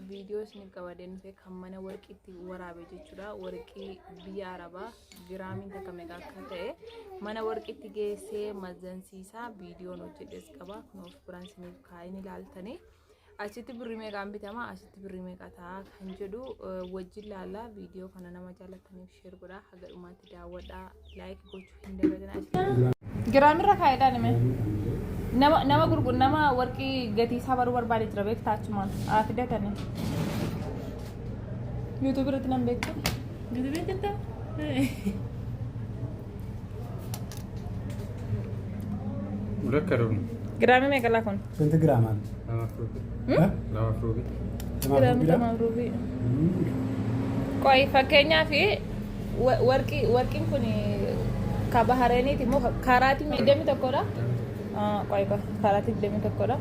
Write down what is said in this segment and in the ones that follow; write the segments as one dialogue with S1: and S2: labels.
S1: video isin qabaden fe kammana warqitti warabe jechuudha warqi biyya arabaa giraamiin takka meeqa akka ta'e mana warqitti geessee mazansiisa video hojjedhes qaba kunuuf biraan isiniif kaa'in ilaaltanii achitti birrii meeqaan bitama achitti birrii meeqa ta'a kan jedhu wajjin laala video kana nama jaalataniif share godhaa haga dhumaatti daawwadhaa like gochuu hin dagatinaa giraamirra kaa'edhaan hime nama gurgur nama warqii gatii isaa baruu barbaade jira beektaa achumaan fidatani YouTube irratti nan beektu YouTube beekta
S2: Murakkarun
S1: giraami meeqa laa kun
S3: Senti graamaan?
S2: lama fruubi
S1: giraami lama fruubi qoy fakkeenyaaf warqiin kun ka bahareeniiti moo kaaraatii miidhami tokkodha qoy kaaraatii miidhami tokkodha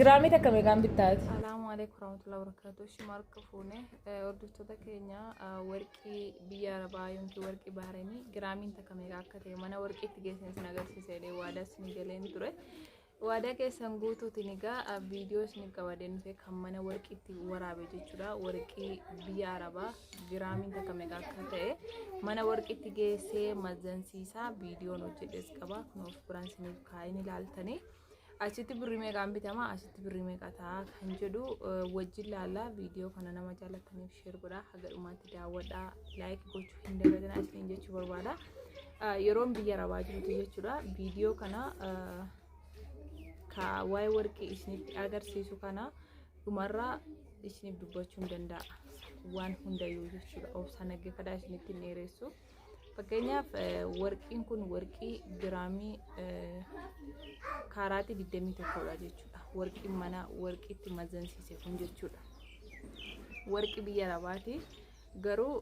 S1: giraamii takka meeqaan bittaati salaamu alaikum warahmatullahi wabarakatuh shimarka fuune hordoftoota keenya warqii biyya arabaa yookiin warqii bahareenii giraamiin takka meeqa akka ta'e mana warqiitti geessan isin agarsiisedha waadaa isin galeen ture waadaa keessan guutuutiin egaa viidiyoo isin qabaden fe kan mana warqiitti waraabe jechuudha warqii biyya arabaa giraamiin takka meeqa akka ta'e mana warqiitti geessee mazansiisa viidiyoo hojjedhes qaba kunuuf biraan isiniif kaa'in ilaaltanii achitti birrii meeqaan bitama achitti birrii meeqa ta'a kan jedhu wajjin laala video kana nama jaalataniif share godhaa haga dhumaatti daawwadhaa like gochuu hin dagatinaa isiniin jechuu barbaada yeroon biyya arabaa jirutu jechuudha video kana ka waa'ee warqii isinitti agarsiisu kana dhumarraa isiniif dubbachuu hin danda'a waan hundayyuu jechuudha obsa naggeeffadhaa isinitti hin dheeressu fakkeenyaaf warqiin kun warqii giraamii kaaraatii 21dha jechuudha warqiin mana warqiitti mazansiise kun jechuudha warqii biyya arabaati garuu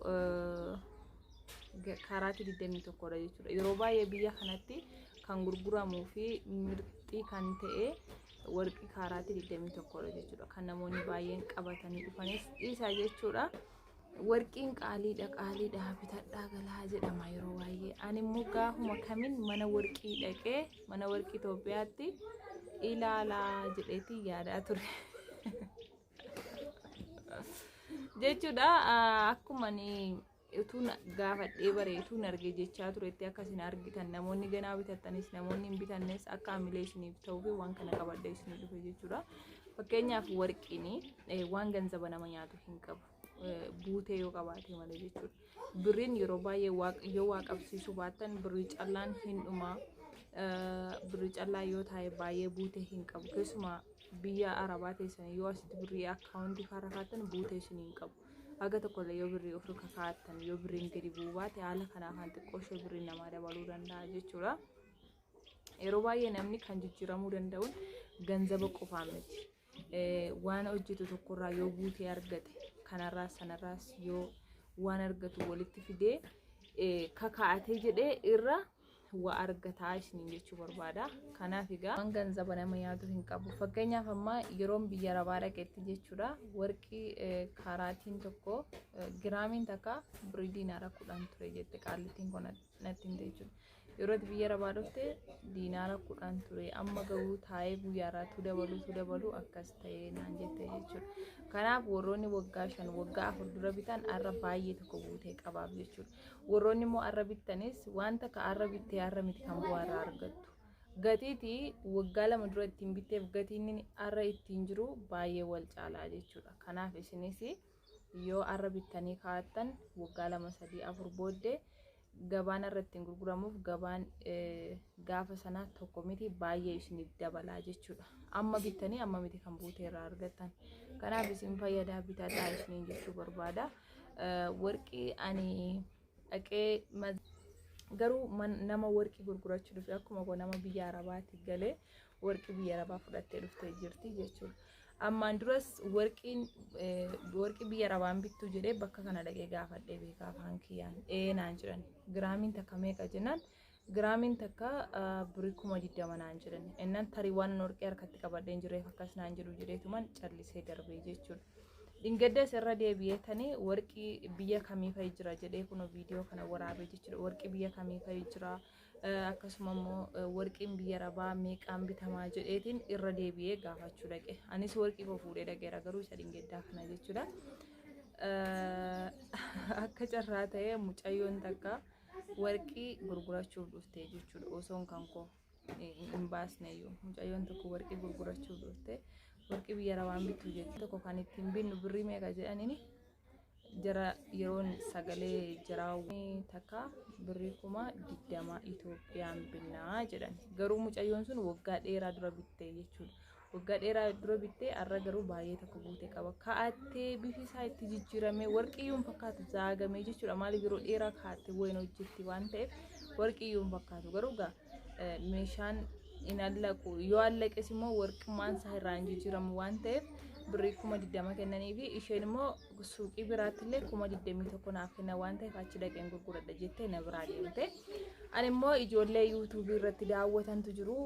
S1: kaaraatii 21dha jechuudha yeroo baay'ee biyya kanatti kan gurguramuu fi mirxii kan ta'e warqii kaaraatii 21dha jechuudha kan namoonni baay'een qabatanii dhufanis isaa jechuudha warqiin qaaliidha bitadhaa galaa jedhama yeroo baay'ee ani immoo gaafuma kamiin mana warqii dhaqee mana warqii Itoophiyaatti ilaalaa jedheeti yaadaa ture jechuudha akkuma ni utuun gaafadhee bareetuun argee jechaa turetti akkasiin argitan namoonni ganaa bitattanis namoonni hin bitannes akka amilee isiniif ta'uu fi waan kana qabadhee isinii dhufe jechuudha fakkeenyaaf warqiin waan ganzaba nama nyaatu hin qabu buutee yoo qabaate malee jechuudha birriin yeroo baay'ee yoo waa qabsiisuu baattan birrii callaan hin dhuma birrii callaa yoo taa'e baay'ee buutee hin qabu keessumaa biyya arabaa teessan yoo asitti birrii akkaawuntii karaa kaattan buutee isin hin qabu aga tokkollee yoo birrii ofirra kaa'attan yoo birriin gadi bu'uu baate haala kanaafan xiqqoo ishee birrii namaa dabaluu danda'a jechuudha yeroo baay'ee namni kan jijjiiramuu danda'uun ganzaba qofaa miti waan hojjetu tokkorraa yoo buutee argate kanarraas sanarraas yoo waan argatu walitti fidee kakaa'atee jedhee irra waa argataa isiniin jechuu barbaada kanaaf egaa waan ganzaba nama nyaatu hin qabu fakkeenyaaf amma yeroon biyya arabaa dhaqetti jechuudha warqii kaaraatiin tokko giraamiin takka birrii diinaara 10 ture jette qaallittiin kun natti hin jechuudha yeroo biyya arabaa dhufte diinaara 10 ture amma garuu taa'ee guyyaarraatu dabalu akkas ta'ee naan jette jechuudha kanaaf warroonni waggaa 5 waggaa 4 dura bitan arra baay'ee tokko buutee qabaaf jechuudha warroonni immoo arra bittanis wanta ka arra bittee arra miti kan bu'aarraa argattu gatiitii waggaa 2 dura ittiin bitteef gatiin arra ittiin jiru baay'ee wal caalaa jechuudha kanaaf isinis yoo arra bittanii kaa'attan waggaa 2 3 4 booddee gabaan irratti gurguramuuf gabaan gaafa sanaa tokko miti baay'ee isiniif dabalaa jechuudha amma bittanii amma miti kan buutee irraa argattan kanaaf isin fayyadaa bitadhaa isiniin jechuu barbaada warqii ani dhaqee garuu nama warqii gurgurachuu dhufe akkuma nama biyya arabaatti galee warqii biyya arabaa fudhattee dhuftee jirti jechuudha ammaan duras warqii biyya arabaan bittuu jedhee bakka kana dhaqee gaafadhee beekaa afaan kiyyaan naan jedhan giraamiin takka meeqa jennaan giraamiin takka birrii 20 naan jedhan ennan tarii waan warqii harkatti qabadheen jireef akkas naan jedhu jedheetuman callisee darbee jechuudha dingadda irra deebi'eetanii warqii biyya kamii fa'i jira jedhee kun viidiyoo kana waraabee jechuudha warqii biyya kamii fa'i jira akkasuma immoo warqiin biyya arabaa meeqaan bitamaa jedheetiin irra deebi'ee gaafachuu dhaqe. Anis warqii koo fuudhee dhaqeera garuu isa dhingeddaa kana jechuudha. Akka carraa ta'ee mucayyoon takka warqii gurgurachuuf dhuftee jechuudha. Osoon kan koo hin baasne iyyuu mucayyoon tokko warqii gurgurachuuf dhuftee warqii biyya arabaan bittu jechuudha. Tokko kan ittiin binnu birrii meeqa jedhaniini jara yeroon sagalee jiraawwanii takka birrii 20 Itoophiyaan binnaa jedhan. Garuu mucayyoon sun waggaa dheeraa dura bittee jechuudha. Waggaa dheeraa dura bittee har'a garuu baay'ee tokko buutee qaba. Kaa'attee bifi isaa itti jijjiiramee warqiyyuun fakkaatu zaagamee jechuudha. Maaliif yeroo dheeraa kaa'attee wayiin hojjetti waan ta'eef warqiyyuun fakkaatu. Garuu meeshaan hin allaqu yoo allaqes immoo warqummaan isaa irraa hin jijjiiramu waan ta'eef birrii 20 kennanii fi isheen immoo suuqii biraatti illee 21 naaf kenna waan ta'eef achi dhaqeen gurguradha jettee na biraa deemte. Ani immoo ijoollee yuutuubii irratti daawwatantu jiru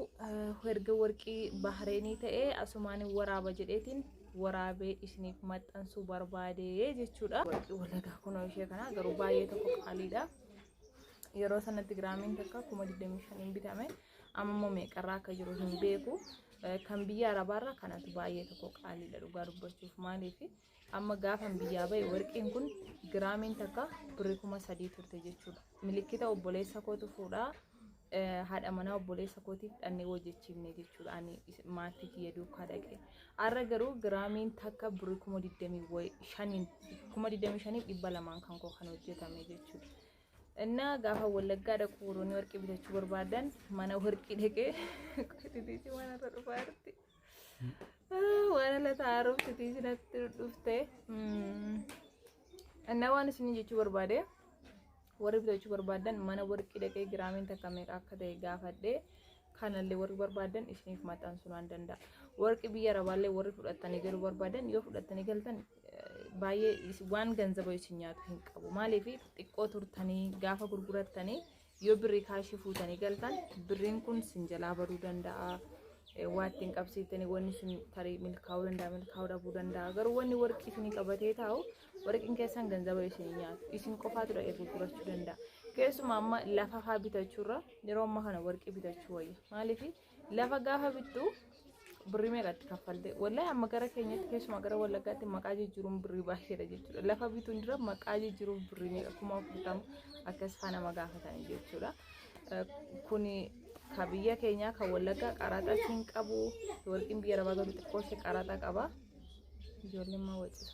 S1: erga warqii bahareenii ta'ee asumaan waraaba jedheetiin waraabee isiniif maxxansuu barbaade jechuudha. Warqii walagaa kunoo ishee kana garuu baay'ee tokko qaaliidha. Yeroo sanatti giraamiin takka 25 bitame amma immoo meeqarraa akka jiru hin beeku. Kan biyya arabaarraa kanatu baay'ee tokko qaaliidha dhugaa dubbachuuf maaliif amma gaafa biyyaa bahe warqiin kun giraamiin takka birrii 3,000 turte jechuudha. Milikkita obboleessa kootu fuudhaa haadha manaa obboleessa kootiif dhannee hojjechiifne jechuudha. Ani maatii kiyya duukaa dhaqee har'a garuu giraamiin takka birrii 25,200 kan koo kan hojjetame jechuudha. እና ጋፋ ወለጋ ደቁ ወሮኒ ወርቂ ቢተቹ በርባዳን ማና ወርቂ ደቄ ቆቲቲሲ ማና ተሩፋርቲ ዋና ለታሩፍ ቲቲሲ ነት ዱፍቴ እና ዋን ሲኒ ጀቹ በርባዴ ወሪ ቢተቹ በርባዳን ማና ወርቂ ደቄ ግራሚን ተከመቃ ከደ ጋፋዴ ካናለ ወርቂ በርባዳን እስኒፍ ማጣን ሱን አንደንዳ ወርቂ ቢያራባለ ወሪ ፍለተኒ ገሩ በርባዳን ዮ ፍለተኒ ገልተን baay'ee waan ganzaba isinyaatu hin qabu. Maaliif xiqqoo turtanii gaafa gurguratanii yoo birrii kaashii fuutanii galtan birriin kun sin jalaa baduu danda'a. Waa ittiin qabsiiftanii wanni sun tarii milkaa'uu danda'a, milkaa'uu dhabuu danda'a. Garuu wanni warqii isinii qabatee taa'u warqiin keessan ganzaba isin nyaatu. Isin qofaatu dhaqee gurgurachuu danda'a. Keessumaa amma lafa faa bitachuurra yeroo ammaa kana warqii bitachuu wayya. Maaliif lafa gaafa bittu birrii meeqatti kaffalte wallahi amma gara keenyatti keessumaa gara wallaggaatti maqaa jijjiiruun birrii baay'eedha jechuudha. Lafa bituun dura maqaa jijjiiruun birrii meeqa 40,000 akkas faana magaafatan jechuudha. Kuni ka biyya keenyaa kan wallaggaa qaraxaa siin qabu warqiin biyya arabaa garuu xiqqoo ishee qaraxaa qaba. Ijoolleen maa wacisa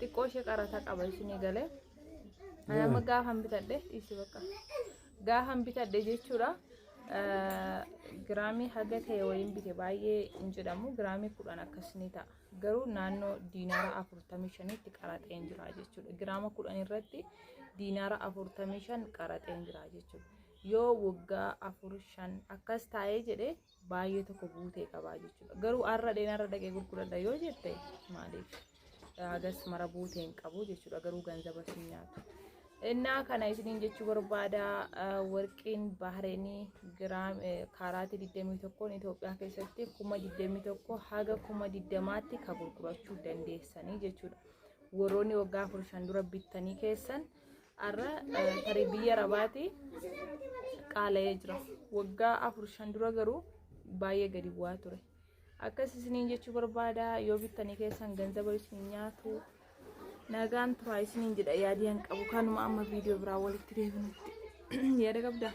S1: xiqqoo ishee qaraxaa qaba isinii galee amma gaafan bitadhe dhiisi bakka gaafan bitadhe jechuudha. Giraamii haga ta'e wayiin bite baay'ee hin jedhamu giraamii 10 akkasni ta'a. Garuu naannoo diinaara 45tti qaraxeen jira jechuudha. Giraama 10 irratti diinaara 45 qaraxeen jira jechuudha. Yoo waggaa 4-5 akkas taa'ee jedhee baay'ee tokko buutee qabaa jechuudha. Garuu har'a deenarra dhaqee gurguradha yoo jette maaliif hagas mara buutee hin qabu jechuudha. Garuu ganzaba sin nyaatu. Inna kana isiniin jechuu barbaada warqiin bahareenii giraam kaaraati 21 Itoophiyaa keessatti 21,000 haga 20,000tti kan gurgurachuu dandeessanii jechuudha. Woroonni waggaa 4 dura bittanii keessan har'a tarii biyya arabaati qaala'ee jira. Waggaa 4 dura garuu baay'ee gadi bu'aa ture. Akkas isiniin jechuu barbaada yoo bittanii keessan ganzaba isin nyaatu. Nagaan turaa isiniin jedha yaadiyaan qabu kanuma amma viidiyoo biraa walitti deebinutti yaada qabda.